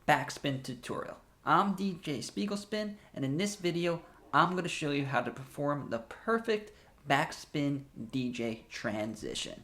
Backspin tutorial. I'm DJ Spiegel Spin, and in this video I'm going to show you how to perform the perfect backspin DJ transition.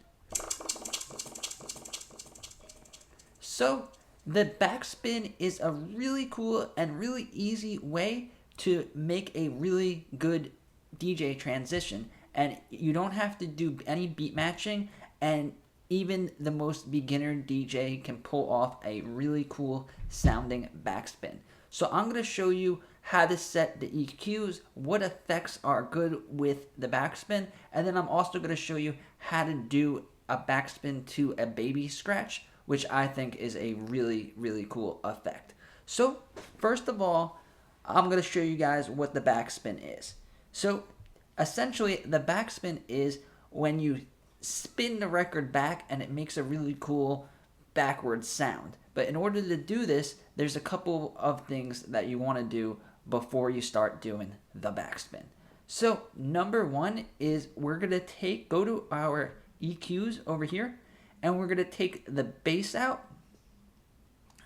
So the backspin is a really cool and really easy way to make a really good DJ transition, and you don't have to do any beat matching, and even the most beginner DJ can pull off a really cool sounding backspin. So I'm going to show you how to set the EQs, what effects are good with the backspin, and then I'm also going to show you how to do a backspin to a baby scratch, which I think is a really, really cool effect. So first of all, I'm going to show you guys what the backspin is. So essentially, the backspin is when you spin the record back and it makes a really cool backwards sound. But in order to do this, there's a couple of things that you want to do before you start doing the backspin. So number one is we're going to go to our EQs over here, and we're going to take the bass out.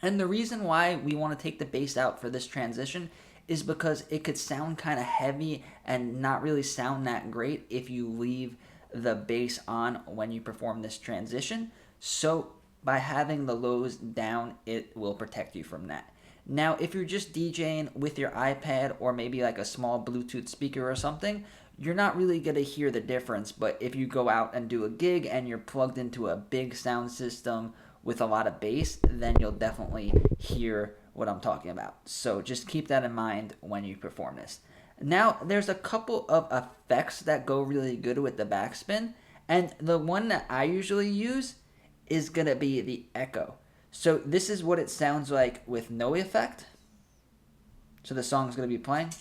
And the reason why we want to take the bass out for this transition is because it could sound kind of heavy and not really sound that great if you leave the bass on when you perform this transition. So by having the lows down, it will protect you from that. Now, if you're just DJing with your iPad or maybe like a small Bluetooth speaker or something, you're not really going to hear the difference. But if you go out and do a gig and you're plugged into a big sound system with a lot of bass, then you'll definitely hear what I'm talking about. So just keep that in mind when you perform this. Now, there's a couple of effects that go really good with the backspin, and the one that I usually use is going to be the echo. So this is what it sounds like with no effect. So the song is going to be playing.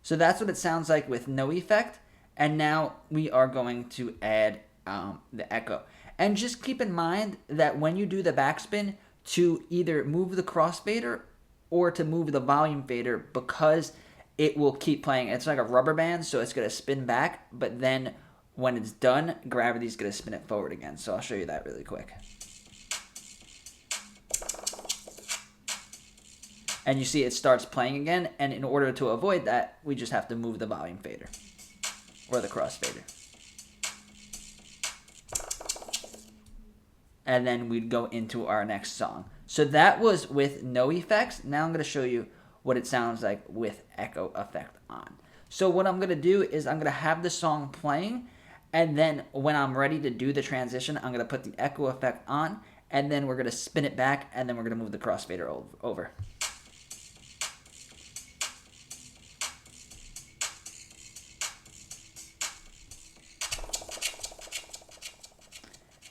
So that's what it sounds like with no effect, and now we are going to add the echo. And just keep in mind that when you do the backspin, to either move the crossfader or to move the volume fader, because it will keep playing. It's like a rubber band, so it's going to spin back, but then when it's done, gravity's going to spin it forward again. So I'll show you that really quick. And you see it starts playing again, and in order to avoid that, we just have to move the volume fader or the crossfader. And then we'd go into our next song. So that was with no effects. Now I'm going to show you what it sounds like with echo effect on. So what I'm going to do is I'm going to have the song playing, and then when I'm ready to do the transition, I'm going to put the echo effect on, and then we're going to spin it back, and then we're going to move the crossfader over.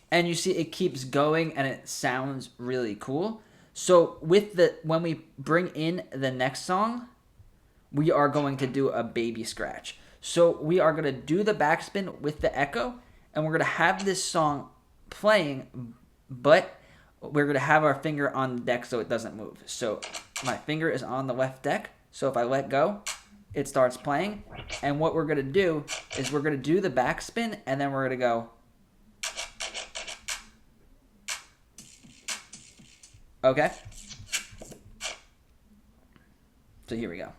And you see it keeps going and it sounds really cool. So when we bring in the next song, we are going to do a baby scratch. So we are going to do the backspin with the echo, and we're going to have this song playing, but we're going to have our finger on the deck so it doesn't move. So my finger is on the left deck. So if I let go, it starts playing. And what we're going to do is we're going to do the backspin, and then we're going to go. Okay, so here we go.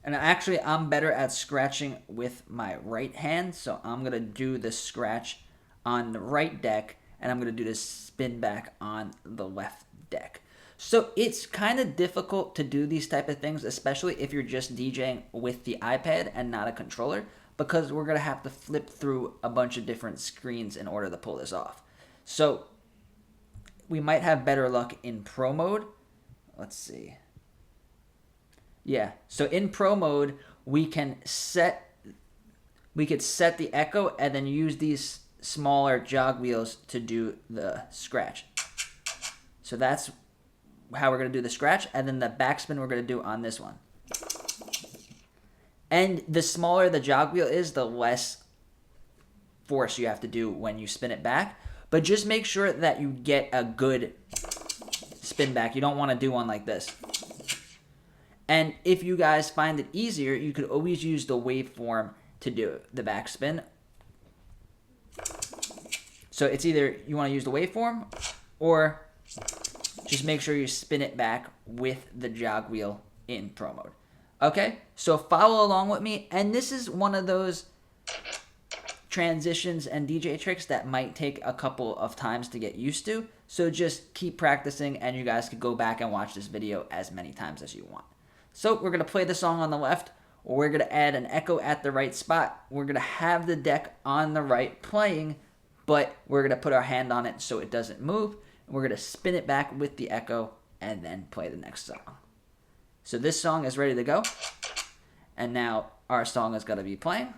And actually, I'm better at scratching with my right hand, so I'm going to do the scratch on the right deck, and I'm going to do the spin back on the left deck. So it's kind of difficult to do these type of things, especially if you're just DJing with the iPad and not a controller, because we're going to have to flip through a bunch of different screens in order to pull this off. So we might have better luck in Pro mode. Let's see. Yeah, so in Pro mode, we could set the echo and then use these smaller jog wheels to do the scratch. So that's how we're going to do the scratch, and then the backspin we're going to do on this one. And the smaller the jog wheel is, the less force you have to do when you spin it back. But just make sure that you get a good spin back. You don't want to do one like this. And if you guys find it easier, you could always use the waveform to do the backspin. So it's either you want to use the waveform or just make sure you spin it back with the jog wheel in Pro mode. Okay, so follow along with me, and this is one of those transitions and DJ tricks that might take a couple of times to get used to. So just keep practicing, and you guys could go back and watch this video as many times as you want. So we're going to play the song on the left. We're going to add an echo at the right spot. We're going to have the deck on the right playing, but we're going to put our hand on it so it doesn't move. We're going to spin it back with the echo and then play the next song. So this song is ready to go. And now our song is going to be playing.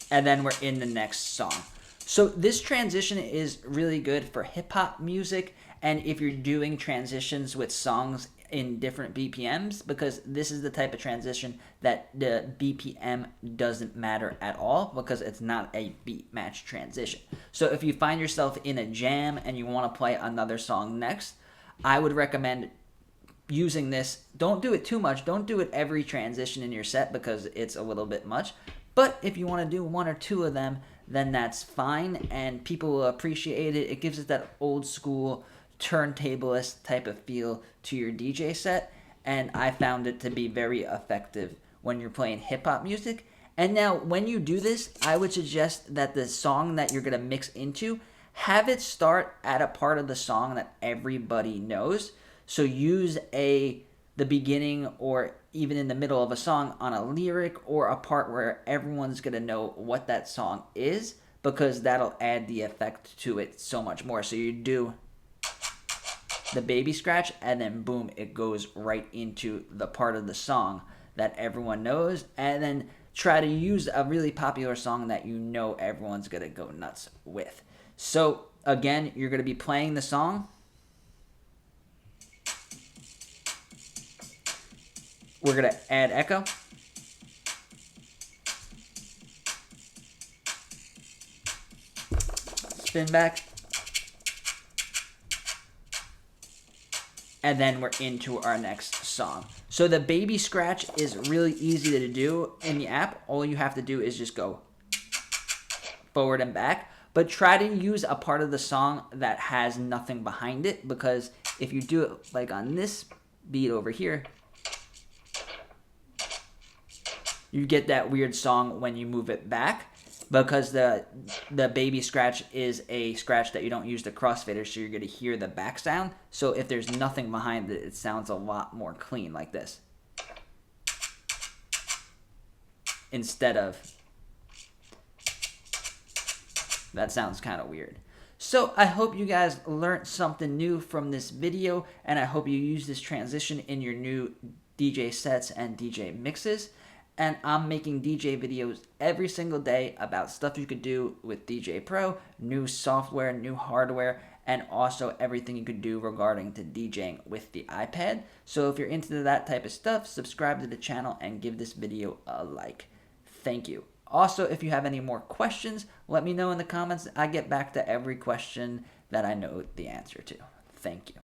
And then we're in the next song. So this transition is really good for hip hop music, and if you're doing transitions with songs in different BPMs, because this is the type of transition that the BPM doesn't matter at all, because it's not a beat match transition. So if you find yourself in a jam and you want to play another song next, I would recommend using this. Don't do it too much. Don't do it every transition in your set because it's a little bit much. But if you want to do one or two of them, then that's fine, and people will appreciate it. It gives it that old school turntablist type of feel to your DJ set, and I found it to be very effective when you're playing hip-hop music. And now, when you do this, I would suggest that the song that you're going to mix into, have it start at a part of the song that everybody knows. So use the beginning or even in the middle of a song on a lyric or a part where everyone's going to know what that song is, because that'll add the effect to it so much more. So you do the baby scratch and then boom, it goes right into the part of the song that everyone knows, and then try to use a really popular song that you know everyone's going to go nuts with. So again, you're going to be playing the song. We're going to add echo. Spin back. And then we're into our next song. So the baby scratch is really easy to do in the app. All you have to do is just go forward and back. But try to use a part of the song that has nothing behind it, because if you do it like on this beat over here, you get that weird song when you move it back, because the baby scratch is a scratch that you don't use the crossfader, so you're going to hear the back sound. So if there's nothing behind it, it sounds a lot more clean like this, instead of that. Sounds kind of weird. So I hope you guys learned something new from this video, and I hope you use this transition in your new DJ sets and DJ mixes. And I'm making DJ videos every single day about stuff you could do with Djay Pro, new software, new hardware, and also everything you could do regarding to DJing with the iPad. So if you're into that type of stuff, subscribe to the channel and give this video a like. Thank you. Also, if you have any more questions, let me know in the comments. I get back to every question that I know the answer to. Thank you.